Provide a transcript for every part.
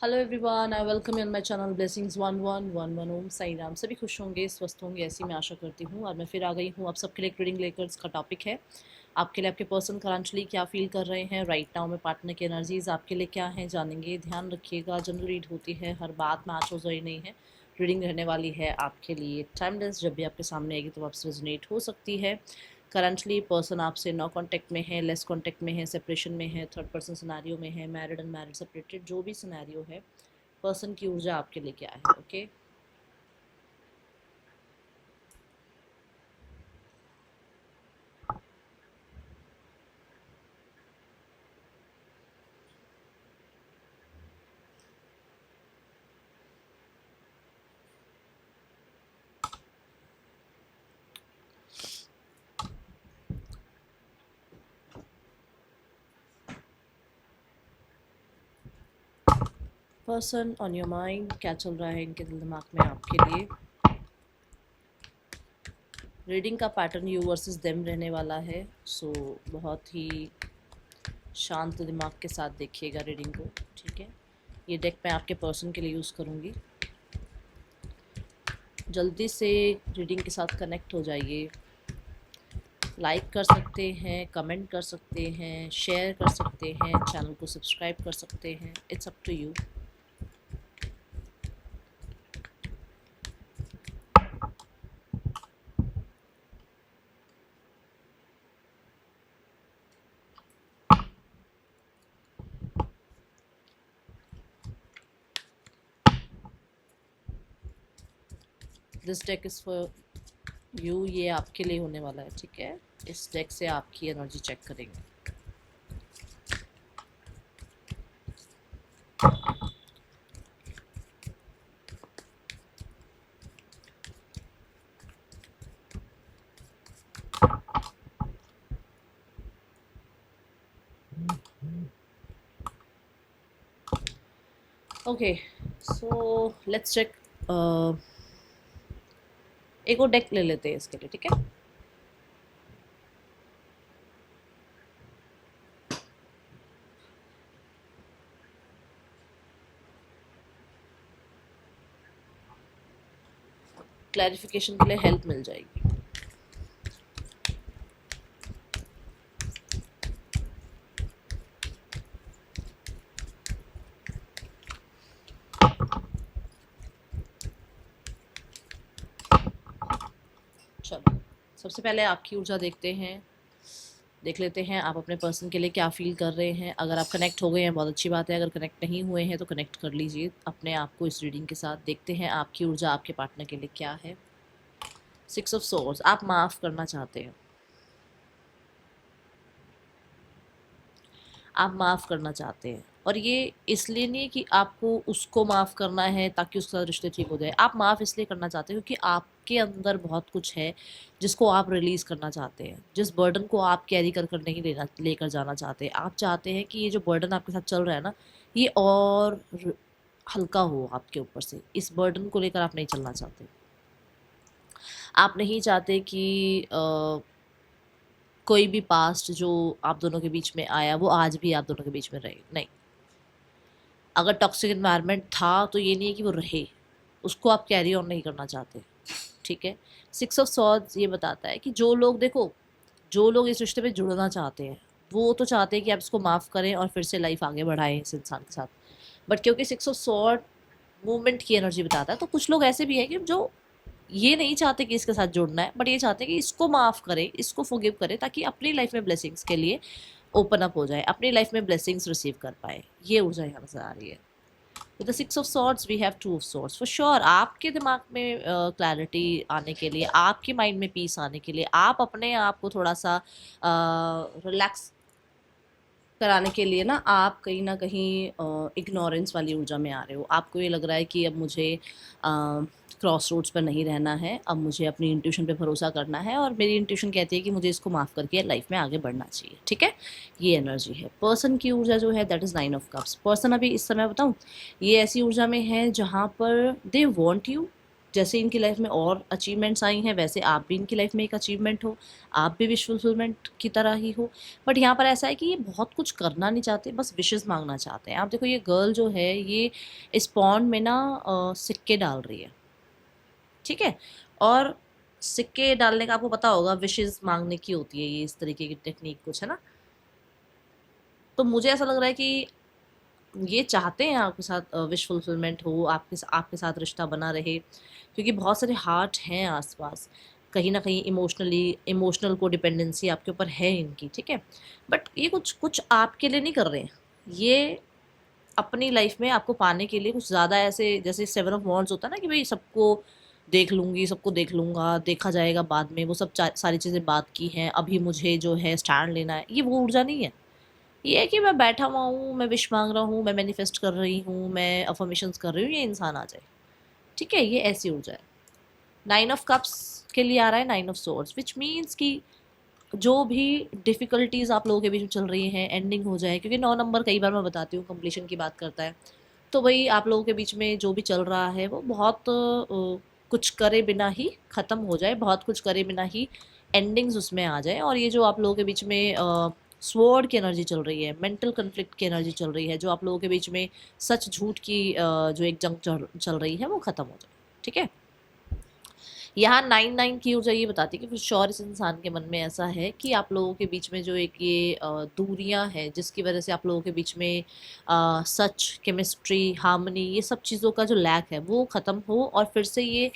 Hello everyone, I welcome you on my channel blessings 1111 ओम साई राम। सभी खुश होंगे, स्वस्थ होंगे, ऐसी मैं आशा करती हूँ। और मैं फिर आ गई हूँ आप सबके लिए एक रीडिंग लेकर। इसका टॉपिक है आपके लिए आपके पर्सन करंटली क्या फील कर रहे हैं राइट नाउ में। पार्टनर की एनर्जीज आपके लिए क्या है जानेंगे। ध्यान रखिएगा, जनरल रीड होती है, हर बात मैच हो जाए नहीं है। रीडिंग रहने वाली है आपके लिए टाइमलेस। जब भी आपके सामने आएगी तो आपसे रेजोनेट हो सकती है। करंटली पर्सन आपसे नो कांटेक्ट में है, लेस कांटेक्ट में है, सेपरेशन में है, थर्ड पर्सन सिनेरियो में है, मैरिड अनमैरिड सेपरेटेड, जो भी सिनेरियो है, पर्सन की ऊर्जा आपके लिए क्या है। Okay, person on your mind, क्या चल रहा है इनके दिल दिमाग में आपके लिए। रीडिंग का पैटर्न यू वर्सेस देम रहने वाला है। सो बहुत ही शांत दिमाग के साथ देखिएगा रीडिंग को, ठीक है। ये डेक मैं आपके पर्सन के लिए यूज़ करूँगी। जल्दी से रीडिंग के साथ कनेक्ट हो जाइए। लाइक कर सकते हैं, कमेंट कर सकते हैं, शेयर कर सकते हैं, चैनल को सब्सक्राइब कर सकते हैं। It's up to you. This deck is for you, ये आपके लिए होने वाला है, ठीक है। इस डेक से आपकी एनर्जी चेक करेंगे। Okay, so let's check. एक और डेक ले लेते हैं इसके लिए, ठीक है। क्लैरिफिकेशन के लिए हेल्प मिल जाएगी। चलो, सबसे पहले आपकी ऊर्जा देखते हैं, देख लेते हैं आप अपने पर्सन के लिए क्या फील कर रहे हैं। अगर आप कनेक्ट हो गए हैं बहुत अच्छी बात है, अगर कनेक्ट नहीं हुए हैं तो कनेक्ट कर लीजिए अपने आप को इस रीडिंग के साथ। देखते हैं आपकी ऊर्जा आपके पार्टनर के लिए क्या है। 6 ऑफ सोर्ड्स, आप माफ़ करना चाहते हैं। आप माफ़ करना चाहते हैं, और ये इसलिए नहीं है कि आपको उसको माफ़ करना है ताकि उसका रिश्ते ठीक हो जाए। आप माफ़ इसलिए करना चाहते हैं क्योंकि आपके अंदर बहुत कुछ है जिसको आप रिलीज़ करना चाहते हैं, जिस बर्डन को आप कैरी कर कर नहीं लेकर जाना चाहते। आप चाहते हैं कि ये जो बर्डन आपके साथ चल रहा है ना, ये और हल्का हो आपके ऊपर से। इस बर्डन को लेकर आप नहीं चलना चाहते। आप नहीं चाहते कि कोई भी पास्ट जो आप दोनों के बीच में आया वो आज भी आप दोनों के बीच में रहे, नहीं। अगर टॉक्सिक एनवायरनमेंट था तो ये नहीं है कि वो रहे, उसको आप कैरी ऑन नहीं करना चाहते, ठीक है। 6 ऑफ सॉर्ड्स ये बताता है कि जो लोग, देखो, जो लोग इस रिश्ते में जुड़ना चाहते हैं वो तो चाहते हैं कि आप इसको माफ़ करें और फिर से लाइफ आगे बढ़ाएं इस इंसान के साथ। बट क्योंकि 6 ऑफ सॉर्ड मूवमेंट की एनर्जी बताता है, तो कुछ लोग ऐसे भी हैं कि जो ये नहीं चाहते कि इसके साथ जुड़ना है, बट ये चाहते हैं कि इसको माफ़ करें, इसको फॉरगिव करें, ताकि अपनी लाइफ में ब्लेसिंग्स के लिए ओपन अप हो जाए, अपनी लाइफ में ब्लेसिंग्स रिसीव कर पाए। ये ऊर्जा यहाँ नजर आ रही है। With the 6 of swords we have 2 of swords. For sure आपके दिमाग में क्लैरिटी आने के लिए, आपके माइंड में पीस आने के लिए, आप अपने आप को थोड़ा सा रिलैक्स कराने के लिए आप कहीं ना कहीं इग्नोरेंस वाली ऊर्जा में आ रहे हो। आपको ये लग रहा है कि अब मुझे क्रॉस रोड्स पर नहीं रहना है, अब मुझे अपनी इंट्यूशन पे भरोसा करना है, और मेरी इंट्यूशन कहती है कि मुझे इसको माफ़ करके लाइफ में आगे बढ़ना चाहिए, ठीक है। ये एनर्जी है। पर्सन की ऊर्जा जो है that is 9 of cups. Person अभी इस समय बताऊँ, ये ऐसी ऊर्जा में है जहाँ पर दे वॉन्ट यू, जैसे इनकी लाइफ में और अचीवमेंट्स आई हैं वैसे आप भी इनकी लाइफ में एक अचीवमेंट हो, आप भी विश फुलफिलमेंट की तरह ही हो। बट यहाँ पर ऐसा है कि ये बहुत कुछ करना नहीं चाहते, बस विशेस मांगना चाहते हैं। आप देखो ये गर्ल जो है ये इस पॉन्ड में ना सिक्के डाल रही है, ठीक है। और सिक्के डालने का आपको पता होगा विशेस मांगने की होती है ये इस तरीके की टेक्निक कुछ, है ना। तो मुझे ऐसा लग रहा है कि ये चाहते हैं आपके साथ विश फुलफिलमेंट हो, आपके साथ रिश्ता बना रहे, क्योंकि बहुत सारे हार्ट हैं आसपास, कहीं ना कहीं इमोशनल को डिपेंडेंसी आपके ऊपर है इनकी, ठीक है। बट ये कुछ कुछ आपके लिए नहीं कर रहे हैं, ये अपनी लाइफ में आपको पाने के लिए कुछ ज़्यादा ऐसे, जैसे 7 ऑफ वॉन्ड्स होता है ना कि भाई सबको देख लूँगी, सबको देख लूँगा, देखा जाएगा बाद में, वो सब सारी चीज़ें बात की हैं, अभी मुझे जो है स्टैंड लेना है, ये वो ऊर्जा नहीं है। ये है कि मैं बैठा हुआ हूँ, मैं विश मांग रहा हूँ, मैं मैनिफेस्ट कर रही हूँ, मैं अफर्मेशंस कर रही हूँ, ये इंसान आ जाए, ठीक है। ये ऐसी ऊर्जा है। 9 ऑफ कप्स के लिए आ रहा है 9 ऑफ सोर्ड्स, विच मीन्स कि जो भी डिफ़िकल्टीज़ आप लोगों के बीच में चल रही हैं एंडिंग हो जाए, क्योंकि 9 नंबर कई बार मैं बताती हूँ कंप्लीशन की बात करता है। तो वही आप लोगों के बीच में जो भी चल रहा है वो बहुत कुछ करे बिना ही ख़त्म हो जाए, बहुत कुछ करे बिना ही एंडिंग्स उसमें आ जाए। और ये जो आप लोगों के बीच में स्वॉर्ड की एनर्जी चल रही है, मेंटल कन्फ्लिक्ट की एनर्जी चल रही है, जो आप लोगों के बीच में सच झूठ की जो एक जंग चल रही है वो ख़त्म हो जाए, ठीक है। यहाँ 9 9 की ऊर्जा ये बताती है कि कुछ और इस इंसान के मन में ऐसा है कि आप लोगों के बीच में जो एक ये दूरियां हैं जिसकी वजह से आप लोगों के बीच में सच, केमिस्ट्री, हार्मनी, ये सब चीज़ों का जो लैक है वो ख़त्म हो, और फिर से ये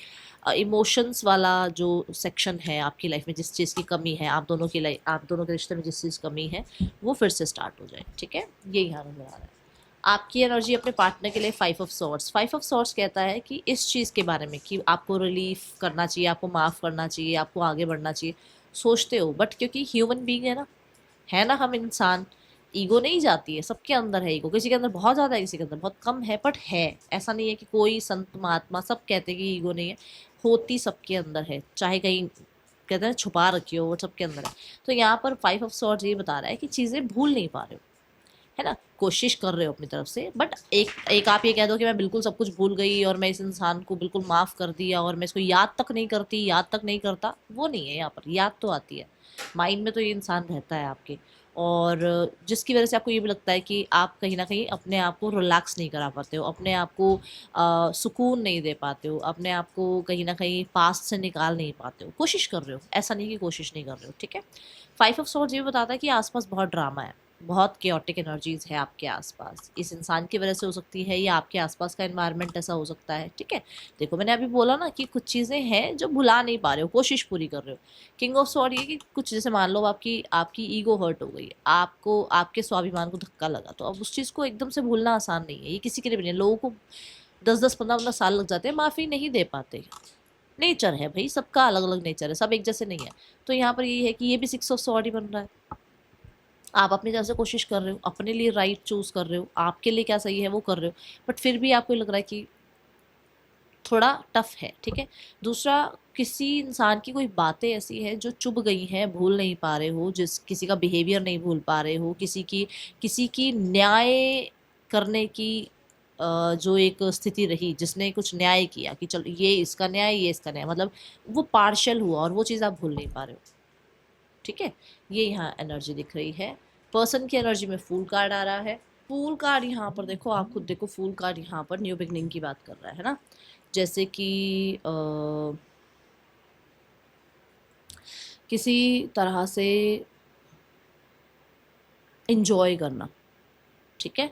इमोशंस वाला जो सेक्शन है आपकी लाइफ में, जिस चीज़ की कमी है, आप दोनों के रिश्ते में जिस चीज़ कमी है वो फिर से स्टार्ट हो जाए, ठीक है। ये यहाँ नजर आ रहा है। आपकी एनर्जी अपने पार्टनर के लिए 5 ऑफ सॉर्ड्स। 5 ऑफ सॉर्ड्स कहता है कि इस चीज़ के बारे में कि आपको रिलीफ करना चाहिए, आपको माफ़ करना चाहिए, आपको आगे बढ़ना चाहिए, सोचते हो, बट क्योंकि ह्यूमन बीइंग है ना हम इंसान, ईगो नहीं जाती है, सबके अंदर है ईगो, किसी के अंदर बहुत ज़्यादा है, किसी के अंदर बहुत कम है, बट है। ऐसा नहीं है कि कोई संत महात्मा सब कहते हैं कि ईगो नहीं है, होती सबके अंदर है, चाहे कहीं कहते हैं छुपा रखी हो, वो सबके अंदर है। तो यहाँ पर 5 ऑफ सॉर्ड्स ये बता रहा है कि चीज़ें भूल नहीं पा रहे हो, है ना, कोशिश कर रहे हो अपनी तरफ से, बट एक एक आप ये कह दो कि मैं बिल्कुल सब कुछ भूल गई और मैं इस इंसान को बिल्कुल माफ़ कर दिया और मैं इसको याद तक नहीं करती, याद तक नहीं करता, वो नहीं है। यहाँ पर याद तो आती है, माइंड में तो ये इंसान रहता है आपके, और जिसकी वजह से आपको ये भी लगता है कि आप कहीं ना कहीं अपने आप को रिलैक्स नहीं करा पाते हो, अपने आप को सुकून नहीं दे पाते हो, अपने आप को कहीं ना कहीं पास्ट से निकाल नहीं पाते हो। कोशिश कर रहे हो, ऐसा नहीं कि कोशिश नहीं कर रहे हो, ठीक है। 5 ऑफ सॉर्ड्स ये बताता है कि आसपास बहुत ड्रामा है, बहुत केओटिक एनर्जीज है आपके आसपास, इस इंसान की वजह से हो सकती है या आपके आसपास का एनवायरनमेंट ऐसा हो सकता है, ठीक है। देखो मैंने अभी बोला ना कि कुछ चीज़ें हैं जो भुला नहीं पा रहे हो, कोशिश पूरी कर रहे हो। किंग ऑफ सॉर्ड ये कि कुछ, जैसे मान लो आपकी आपकी ईगो हर्ट हो गई, आपको आपके स्वाभिमान को धक्का लगा, तो अब उस चीज़ को एकदम से भूलना आसान नहीं है, ये किसी के लिए भी नहीं। लोगों को 10 10 15 15 साल लग जाते हैं, माफ़ी नहीं दे पाते। नेचर है भाई, सबका अलग अलग नेचर है, सब एक जैसे नहीं है। तो यहाँ पर ये है कि ये भी 6 ऑफ सॉर्ड ही बन रहा है। आप अपनी तरफ से कोशिश कर रहे हो, अपने लिए राइट चूज़ कर रहे हो, आपके लिए क्या सही है वो कर रहे हो, बट फिर भी आपको लग रहा है कि थोड़ा टफ है, ठीक है। दूसरा, किसी इंसान की कोई बातें ऐसी है जो चुभ गई हैं, भूल नहीं पा रहे हो, जिस किसी का बिहेवियर नहीं भूल पा रहे हो, किसी की न्याय करने की जो एक स्थिति रही, जिसने कुछ न्याय किया कि चलो ये इसका न्याय, ये इसका न्याय, मतलब वो पार्शल हुआ और वो चीज़ आप भूल नहीं पा रहे हो, ठीक है। ये यहाँ एनर्जी दिख रही है। पर्सन की एनर्जी में फूल कार्ड आ रहा है। फूल कार्ड यहाँ पर देखो, आप खुद देखो, फूल कार्ड यहाँ पर न्यू बिगनिंग की बात कर रहा है ना। जैसे कि किसी तरह से इंजॉय करना, ठीक है,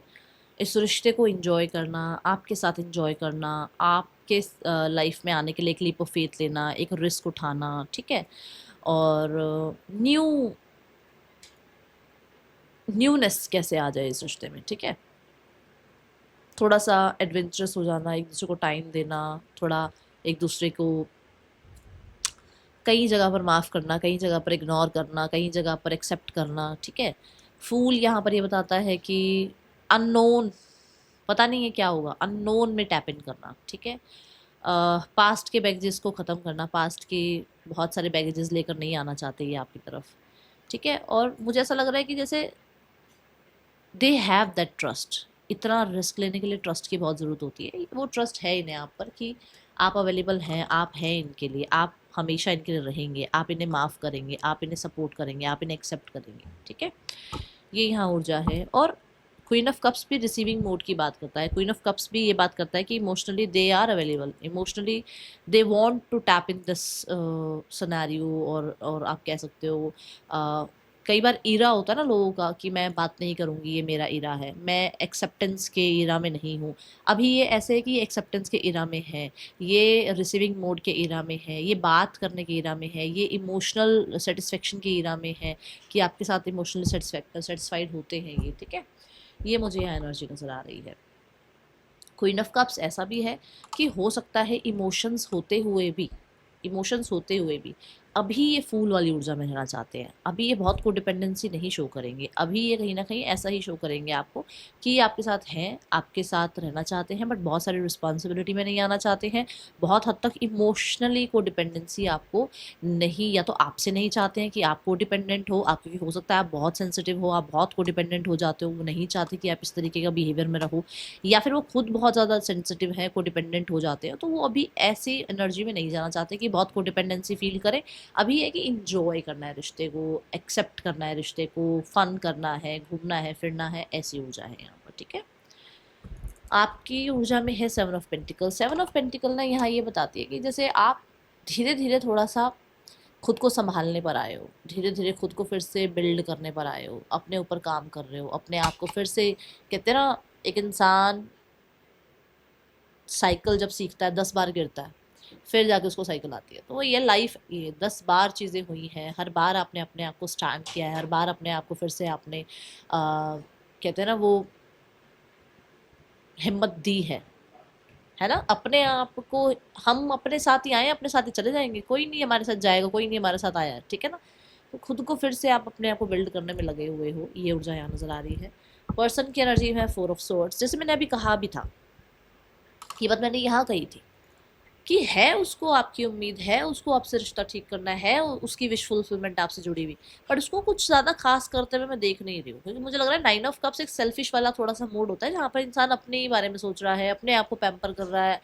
इस रिश्ते को इंजॉय करना, आपके साथ इंजॉय करना, आपके लाइफ में आने के लिए एक लीप ऑफ फेथ लेना, एक रिस्क उठाना, ठीक है। और न्यूनेस कैसे आ जाए इस रिश्ते में, ठीक है। थोड़ा सा एडवेंचरस हो जाना, एक दूसरे को टाइम देना, थोड़ा एक दूसरे को कई जगह पर माफ़ करना, कई जगह पर इग्नोर करना, कई जगह पर एक्सेप्ट करना, ठीक है। फूल यहाँ पर ये बताता है कि अननोन, पता नहीं है क्या होगा, अननोन में टैप इन करना, ठीक है। पास्ट के बैगेजेस को ख़त्म करना, पास्ट के बहुत सारे बैगेजेस लेकर नहीं आना चाहते ये आपकी तरफ, ठीक है। और मुझे ऐसा लग रहा है कि जैसे दे हैव दैट ट्रस्ट, इतना रिस्क लेने के लिए ट्रस्ट की बहुत ज़रूरत होती है, वो ट्रस्ट है इन्हें आप पर कि आप अवेलेबल हैं, आप हैं इनके लिए, आप हमेशा इनके लिए रहेंगे, आप इन्हें माफ़ करेंगे, आप इन्हें सपोर्ट करेंगे, आप इन्हें एक्सेप्ट करेंगे, ठीक है। ये यहाँ ऊर्जा है। और क्वीन ऑफ कप्स भी रिसीविंग मोड की बात करता है। क्वीन ऑफ कप्स भी ये बात करता है कि emotionally they are available, emotionally they want to tap in this scenario. और आप कह सकते हो कई बार ईरा होता है ना लोगों का कि मैं बात नहीं करूँगी, ये मेरा ईरा है, मैं एक्सेप्टेंस के ईरा में नहीं हूँ। अभी ये ऐसे है कि ये एक्सेप्टेंस के ईरा में है, ये रिसीविंग मोड के ईरा में है, ये बात करने के ईरा में है, ये इमोशनल सेटिस्फेक्शन के ईरा में है कि आपके साथ इमोशनली सेटिस्फाइड होते हैं ये, ठीक है। ये मुझे यहाँ एनर्जी नज़र आ रही है। क्वीन ऑफ कप्स ऐसा भी है कि हो सकता है इमोशंस होते हुए भी अभी ये फूल वाली ऊर्जा में रहना चाहते हैं। अभी ये बहुत कोडिपेंडेंसी नहीं शो करेंगे, अभी ये कहीं ना कहीं ऐसा ही शो करेंगे आपको कि ये आपके साथ हैं, आपके साथ रहना चाहते हैं, बट बहुत सारी रिस्पॉन्सिबिलिटी में नहीं आना चाहते हैं। बहुत हद तक इमोशनली कोडिपेंडेंसी आपको नहीं, या तो आपसे नहीं चाहते हैं कि आप कोडिपेंडेंट हो, आप क्योंकि हो सकता है आप बहुत सेंसिटिव हो, आप बहुत कोडिपेंडेंट हो जाते हो, वो नहीं चाहते कि आप इस तरीके का बिहेवियर में रहो, या फिर वो खुद बहुत ज़्यादा सेंसिटिव है, कोडिपेंडेंट हो जाते हैं, तो वो अभी ऐसी एनर्जी में नहीं जाना चाहते कि बहुत कोडिपेंडेंसी फील करें। अभी है कि इंजॉय करना है रिश्ते को, एक्सेप्ट करना है रिश्ते को, फन करना है, घूमना है, फिरना है, ऐसी ऊर्जा है यहाँ पर, ठीक है। आपकी ऊर्जा में है 7 ऑफ पेंटिकल। 7 ऑफ पेंटिकल ना यहाँ ये बताती है कि जैसे आप धीरे धीरे थोड़ा सा खुद को संभालने पर आए हो, धीरे धीरे खुद को फिर से बिल्ड करने पर आए हो, अपने ऊपर काम कर रहे हो, अपने आप को फिर से, कहते हैं ना एक इंसान साइकिल जब सीखता है 10 बार गिरता है, फिर जाके उसको साइकिल आती है। तो ये लाइफ, ये 10 बार चीज़ें हुई हैं, हर बार आपने अपने आप को स्टैंड किया है, हर बार अपने आप को फिर से आपने कहते हैं ना वो हिम्मत दी है ना अपने आप को। हम अपने साथ ही आए, अपने साथ ही चले जाएंगे, कोई नहीं हमारे साथ जाएगा, कोई नहीं हमारे साथ आया है, ठीक है ना। तो खुद को फिर से आप अपने आप को बिल्ड करने में लगे हुए हो, ये ऊर्जा यहाँ नज़र आ रही है। पर्सन की एनर्जी है 4 ऑफ सोर्ड्स। जैसे मैंने अभी कहा भी था, ये बात मैंने यहाँ कही थी कि है उसको आपकी उम्मीद है, उसको आपसे रिश्ता ठीक करना है, उसकी विश फुलफिलमेंट आपसे जुड़ी हुई, पर उसको कुछ ज़्यादा खास करते हुए मैं देख नहीं रही हूँ, क्योंकि मुझे लग रहा है 9 ऑफ कप्स एक सेल्फिश वाला थोड़ा सा मूड होता है, जहाँ पर इंसान अपने ही बारे में सोच रहा है, अपने आप को पैम्पर कर रहा है।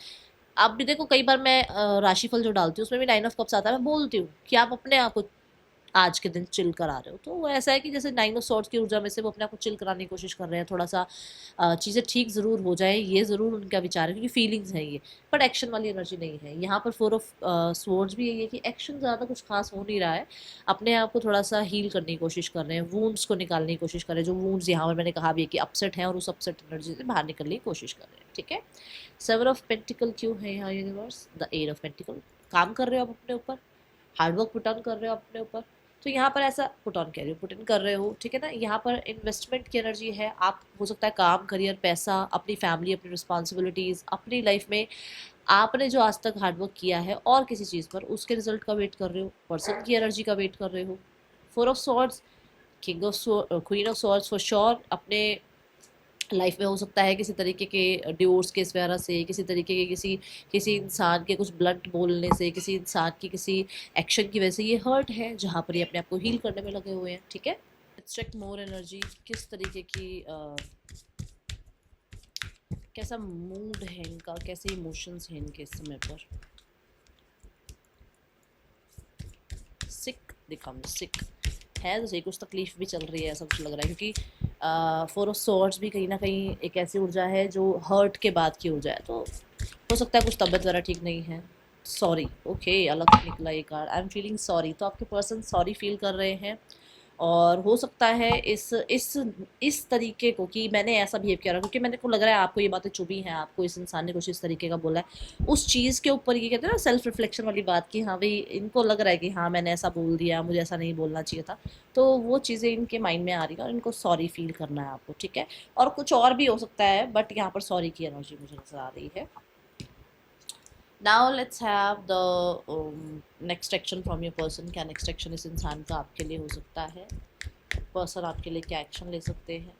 आप भी देखो कई बार मैं राशिफल जो डालती हूँ उसमें भी 9 ऑफ कप्स आता है, मैं बोलती हूँ कि आप अपने आप को आज के दिन चिल करा रहे हो। तो वो ऐसा है कि जैसे 9 ऑफ सॉर्ड्स की ऊर्जा में से वो अपने आप को चिल कराने की कोशिश कर रहे हैं, थोड़ा सा चीज़ें ठीक ज़रूर हो जाए, ये ज़रूर उनका विचार है, क्योंकि फीलिंग्स है ये, बट एक्शन वाली एनर्जी नहीं है यहाँ पर। 4 ऑफ स्वॉर्ड्स भी यही है कि एक्शन ज़्यादा कुछ खास हो नहीं रहा है, अपने आप को थोड़ा सा हील करने की कोशिश कर रहे हैं, वूंड्स को निकालने की कोशिश कर रहे हैं, जो वूंड्स यहाँ पर मैंने कहा भी है कि अपसेट हैं, और उस अपसेट एनर्जी से बाहर निकलने की कोशिश कर रहे हैं, ठीक है। 7 ऑफ पेंटिकल क्यों है यहाँ यूनिवर्स? The 8 of pentacle. काम कर रहे हो आप अपने ऊपर, हार्डवर्क पुट ऑन कर रहे हो अपने ऊपर, तो यहाँ पर ऐसा पुट ऑन कह रही हो, पुट इन कर रहे हो, ठीक है ना। यहाँ पर इन्वेस्टमेंट की एनर्जी है। आप हो सकता है काम, करियर, पैसा, अपनी फैमिली, अपनी रिस्पॉन्सिबिलिटीज़, अपनी लाइफ में आपने जो आज तक हार्डवर्क किया है और किसी चीज़ पर, उसके रिजल्ट का वेट कर रहे हो, पर्सन की एनर्जी का वेट कर रहे हो। 4 of swords, king of queen of swords for sure अपने लाइफ में हो सकता है किसी तरीके के डिवोर्स केस वगैरह से, किसी तरीके के किसी किसी इंसान के कुछ ब्लंट बोलने से, किसी इंसान की किसी एक्शन की वजह से ये हर्ट है, जहाँ पर ये अपने आप को हील करने में लगे हुए हैं, ठीक है। लेट्स चेक मोर एनर्जी, किस तरीके की कैसा मूड है इनका, कैसे इमोशंस हैं इनके इस समय पर। सिक दिखा मुझे, सिक है तो सही, कुछ तकलीफ भी चल रही है ऐसा कुछ लग रहा है, क्योंकि 4 ऑफ सॉर्ड्स भी कहीं ना कहीं एक ऐसी ऊर्जा है जो हर्ट के बाद की ऊर्जा है, तो हो सकता है कुछ तबीयत ज़रा ठीक नहीं है। सॉरी, ओके, अलग निकला ये card, I am feeling sorry. तो आपके पर्सन सॉरी फील कर रहे हैं, और हो सकता है इस तरीके को कि मैंने ऐसा बिहेव किया, क्योंकि मैंने को लग रहा है आपको ये बातें चुभी हैं, आपको इस इंसान ने कुछ इस तरीके का बोला है, उस चीज़ के ऊपर ये कहते हैं ना सेल्फ रिफ्लेक्शन वाली बात की, हाँ भाई इनको लग रहा है कि हाँ मैंने ऐसा बोल दिया, मुझे ऐसा नहीं बोलना चाहिए था, तो वो चीज़ें इनके माइंड में आ रही है और इनको सॉरी फील करना है आपको, ठीक है। और कुछ और भी हो सकता है, बट यहाँ पर सॉरी की एनर्जी मुझे नजर आ रही है। Now let's have the next action from your person. क्या नेक्स्ट एक्शन इस इंसान का आपके लिए हो सकता है? पर्सन आपके लिए क्या एक्शन ले सकते हैं?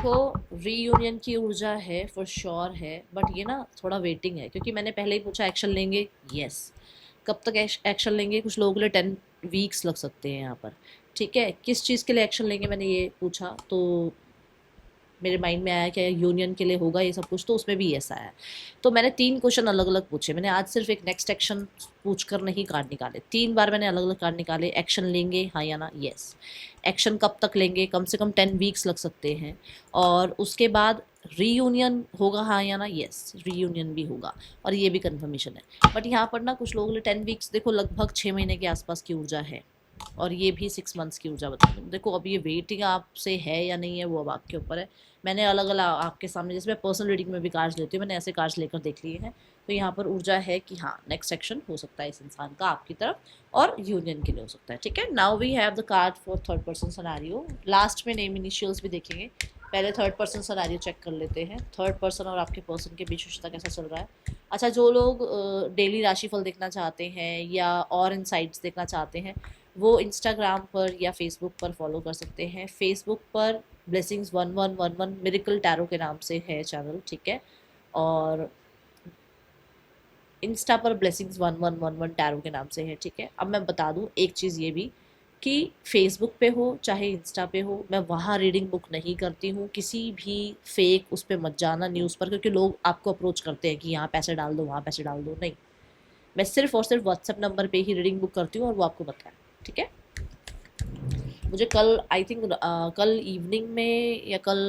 देखो रीयूनियन की ऊर्जा है फॉर श्योर है, बट ये ना थोड़ा वेटिंग है, क्योंकि मैंने पहले ही पूछा एक्शन लेंगे, यस। कब तक एक्शन लेंगे, कुछ लोगों के लिए 10 वीक्स लग सकते हैं यहाँ पर, ठीक है। किस चीज़ के लिए एक्शन लेंगे मैंने ये पूछा, तो मेरे माइंड में आया कि यूनियन के लिए होगा ये सब कुछ, तो उसमें भी यस आया। तो मैंने 3 क्वेश्चन अलग अलग पूछे, मैंने आज सिर्फ एक नेक्स्ट एक्शन पूछ कर नहीं कार्ड निकाले, 3 बार मैंने अलग अलग कार्ड निकाले। एक्शन लेंगे हाँ या ना, यस। एक्शन कब तक लेंगे, कम से कम 10 वीक्स लग सकते हैं। और उसके बाद रीयूनियन होगा हाँ या ना, यस, रीयूनियन भी होगा, और ये भी कन्फर्मेशन है। बट यहाँ पर ना कुछ लोगों के लिए 10 वीक्स, देखो लगभग 6 महीने के आसपास की ऊर्जा है, और ये भी 6 मंथ्स की ऊर्जा बता दूँ। देखो अब ये वेटिंग आपसे है या नहीं है वो अब आपके ऊपर है। मैंने अलग अलग आपके सामने, जैसे मैं पर्सनल रीडिंग में भी कार्ड्स लेती हूँ, मैंने ऐसे कार्ड्स लेकर देख लिए हैं। तो यहाँ पर ऊर्जा है कि हाँ नेक्स्ट सेक्शन हो सकता है इस इंसान का आपकी तरफ, और यूनियन के लिए हो सकता है, ठीक है। Now we have the card for third person scenario. Last में नेम इनिशियल्स भी देखेंगे, पहले थर्ड पर्सन सिनेरियो चेक कर लेते हैं। थर्ड पर्सन और आपके पर्सन के बीच रिश्ता कैसा चल रहा है। अच्छा, जो लोग डेली राशिफल देखना चाहते हैं या और इनसाइट्स देखना चाहते हैं, वो इंस्टाग्राम पर या फेसबुक पर फॉलो कर सकते हैं। फेसबुक पर ब्लेसिंग्स 1111 मिरेकल टैरो के नाम से है चैनल, ठीक है। और इंस्टा पर ब्लेसिंग्स 1111 टैरो के नाम से है, ठीक है। अब मैं बता दूं एक चीज़ ये भी, कि फेसबुक पे हो चाहे इंस्टा पे हो, मैं वहाँ रीडिंग बुक नहीं करती हूँ। किसी भी फेक उस पर मत जाना न्यूज़ पर, क्योंकि लोग आपको अप्रोच करते हैं कि यहाँ पैसे डाल दो वहाँ पैसे डाल दो, नहीं। मैं सिर्फ और सिर्फ व्हाट्सएप नंबर पे ही रीडिंग बुक करती हूँ, और वो आपको बताएं, ठीक है। मुझे कल आई थिंक कल इवनिंग में या कल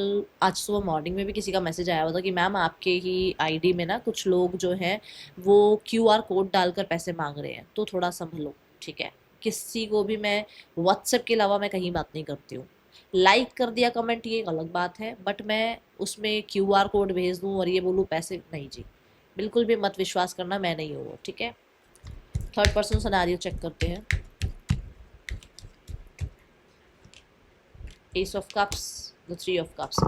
आज सुबह मॉर्निंग में भी किसी का मैसेज आया हुआ था कि मैम आपके ही आईडी में ना कुछ लोग जो हैं वो क्यूआर कोड डालकर पैसे मांग रहे हैं, तो थोड़ा संभलो, ठीक है। किसी को भी मैं व्हाट्सएप के अलावा मैं कहीं बात नहीं करती हूँ। लाइक कर दिया कमेंट ये एक अलग बात है, बट मैं उसमें क्यूआर कोड भेज दूँ और ये बोलूँ पैसे, नहीं जी, बिल्कुल भी मत विश्वास करना, मैं नहीं हूँ वो, ठीक है। थर्ड पर्सन सिनेरियो चेक करते हैं। S of cups, the 3 of cups.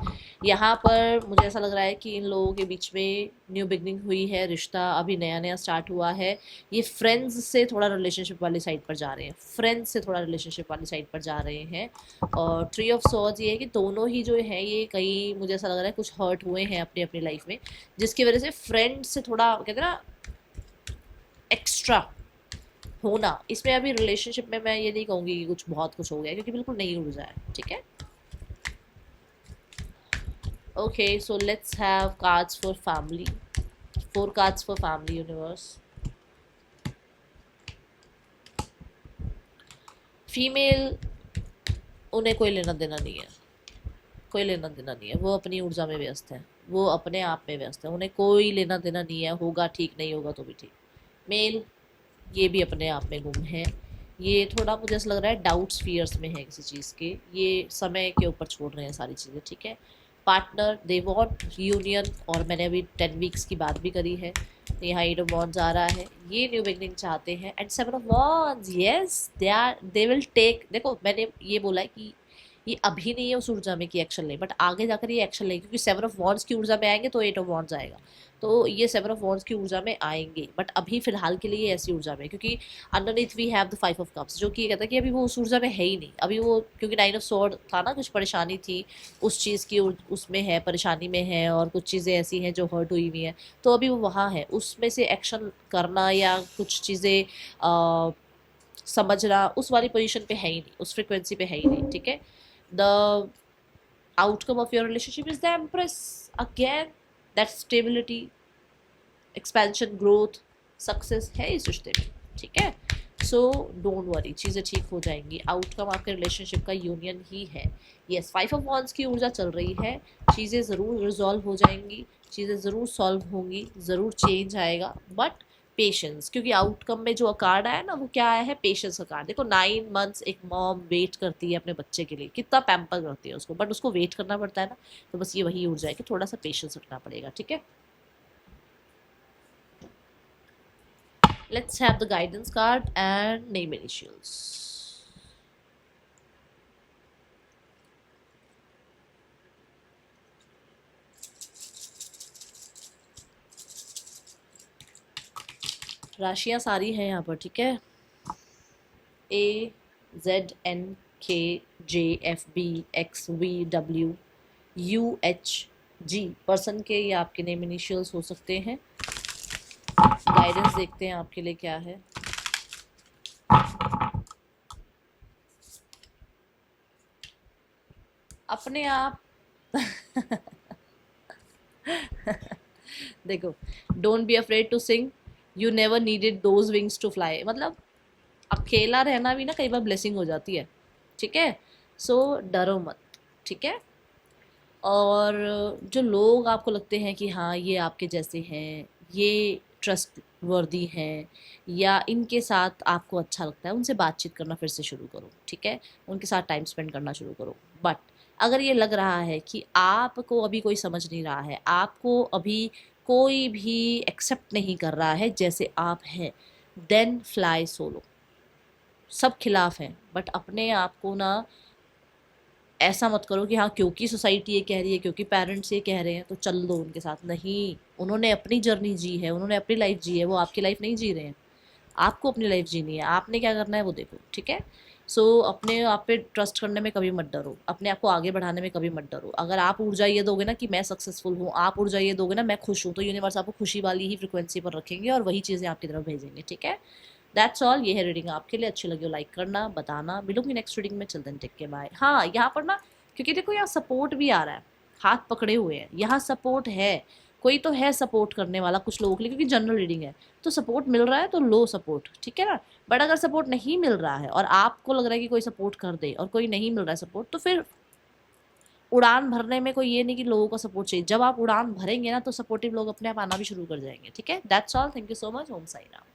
यहाँ पर मुझे ऐसा लग रहा है कि इन लोगों के बीच में न्यू बिगनिंग हुई है, रिश्ता अभी नया नया स्टार्ट हुआ है। ये फ्रेंड्स से थोड़ा रिलेशनशिप वाली साइड पर जा रहे हैं, फ्रेंड्स से थोड़ा रिलेशनशिप वाली साइड पर जा रहे हैं। और 3 ऑफ सॉर्ड्स ये है कि दोनों ही जो है ये कहीं, मुझे ऐसा लग रहा है कुछ हर्ट हुए हैं अपनी अपनी लाइफ में, जिसकी वजह से फ्रेंड से थोड़ा कहते हैं ना एक्स्ट्रा होना। इसमें अभी रिलेशनशिप में मैं ये नहीं कहूँगी कि कुछ बहुत कुछ हो गया, क्योंकि बिल्कुल नहीं ऊर्जा है, ठीक है। Okay, so let's have cards for family. 4 cards for family universe. Female, उन्हें कोई लेना देना नहीं है, कोई लेना देना नहीं है, वो अपनी ऊर्जा में व्यस्त है, वो अपने आप में व्यस्त है, उन्हें कोई लेना देना नहीं है, होगा ठीक नहीं होगा तो भी ठीक। मेल, ये भी अपने आप में गुम है, ये थोड़ा मुझे ऐसा लग रहा है डाउट्स फियर्स में है किसी चीज़ के, ये समय के ऊपर छोड़ रहे हैं सारी चीज़ें, ठीक है। पार्टनर, दे वॉन्ट यूनियन, और मैंने अभी 10 वीक्स की बात भी करी है, यहाँ 8 ऑफ वॉन्ड्स आ रहा है, ये न्यू बिगनिंग चाहते हैं। And 7 of wands, yes, they will take, देखो मैंने ये बोला है कि ये अभी नहीं है उस ऊर्जा में कि एक्शन ले, बट आगे जाकर ये एक्शन लेंगे, क्योंकि 7 ऑफ वॉन्ड्स की ऊर्जा में आएंगे तो 8 ऑफ वॉन्ड्स आएगा, तो ये 7 ऑफ वॉन्ड्स की ऊर्जा में आएंगे, बट अभी फिलहाल के लिए ऐसी ऊर्जा में, क्योंकि underneath we have the 5 of cups, जो कि कहता है कि अभी वो उस ऊर्जा में है ही नहीं, अभी वो, क्योंकि 9 ऑफ स्वॉर्ड था ना, कुछ परेशानी थी उस चीज़ की, उसमें है, परेशानी में है, और कुछ चीज़ें ऐसी हैं जो हर्ट हुई हुई हैं, तो अभी वो वहाँ है, उसमें से एक्शन करना या कुछ चीज़ें समझना उस वाली पोजीशन पे है ही नहीं, उस फ्रिक्वेंसी पे है ही नहीं, ठीक है। The outcome of your relationship is the Empress again, that stability, expansion, growth, success है इस रिश्ते में, ठीक है। सो डोंट वरी, चीज़ें ठीक हो जाएंगी, आउटकम आपके रिलेशनशिप का यूनियन ही है। यस, 5 ऑफ वॉन्ड्स की ऊर्जा चल रही है, चीज़ें ज़रूर रिजॉल्व हो जाएंगी, चीज़ें ज़रूर सॉल्व होंगी, ज़रूर चेंज आएगा, बट पेशेंस, क्योंकि आउटकम में जो कार्ड आया ना वो क्या आया है, पेशेंस का कार्ड। देखो 9 मंथ्स एक मॉम वेट करती है अपने बच्चे के लिए, कितना पैम्पर करती है उसको, बट उसको वेट करना पड़ता है ना, तो बस ये वही ऊर्जा है कि थोड़ा सा पेशेंस रखना पड़ेगा, ठीक है। Let's have the guidance card and name initials. राशियां सारी हैं यहाँ पर, ठीक है। A Z N K J F B X V W UHG person के या आपके नेम इनिशियल्स हो सकते हैं। गाइडेंस देखते हैं आपके लिए क्या है। अपने आप देखो, don't be afraid to sing, you never needed those wings to fly. मतलब अकेला रहना भी ना कई बार ब्लेसिंग हो जाती है, ठीक है। सो डरो मत, ठीक है। और जो लोग आपको लगते हैं कि हाँ ये आपके जैसे हैं, ये ट्रस्ट वर्दी हैं, या इनके साथ आपको अच्छा लगता है, उनसे बातचीत करना फिर से शुरू करो, ठीक है। उनके साथ टाइम स्पेंड करना शुरू करो। बट अगर ये लग रहा है कि आपको अभी कोई समझ नहीं रहा है, आपको अभी कोई भी एक्सेप्ट नहीं कर रहा है जैसे आप हैं, देन फ्लाई सोलो। सब खिलाफ हैं, बट अपने आप को ना ऐसा मत करो कि हाँ क्योंकि सोसाइटी ये कह रही है, क्योंकि पेरेंट्स ये कह रहे हैं तो चल दो उनके साथ। नहीं, उन्होंने अपनी जर्नी जी है, उन्होंने अपनी लाइफ जी है, वो आपकी लाइफ नहीं जी रहे हैं। आपको अपनी लाइफ जीनी है, आपने क्या करना है वो देखो, ठीक है। सो अपने आप पे ट्रस्ट करने में कभी मत डरो, अपने आप को आगे बढ़ाने में कभी मत डरो। अगर आप ऊर्जा ये दोगे ना कि मैं सक्सेसफुल हूँ, आप ऊर्जा ये दोगे ना मैं खुश हूँ, तो यूनिवर्स आपको खुशी वाली ही फ्रिक्वेंसी पर रखेंगे और वही चीज़ें आपकी तरफ भेजेंगे, ठीक है। That's all. ये है रीडिंग आपके लिए। अच्छी लगी हो लाइक करना, बताना। मिलूंगी नेक्स्ट रीडिंग में। चिल्ड्रन टेक के बाय। हाँ यहाँ पर ना, क्योंकि देखो यहाँ सपोर्ट भी आ रहा है, हाथ पकड़े हुए हैं, यहाँ सपोर्ट है, कोई तो है सपोर्ट करने वाला कुछ लोगों के लिए, क्योंकि जनरल रीडिंग है तो सपोर्ट मिल रहा है, तो लो सपोर्ट, ठीक है ना। बट अगर सपोर्ट नहीं मिल रहा है और आपको लग रहा है कि कोई सपोर्ट कर दे और कोई नहीं मिल रहा है सपोर्ट, तो फिर उड़ान भरने में कोई ये नहीं कि लोगों का सपोर्ट चाहिए। जब आप उड़ान भरेंगे ना तो सपोर्टिव लोग अपने आप आना भी शुरू कर जाएंगे, ठीक है। That's all. Thank you so much. Om Sai Ram.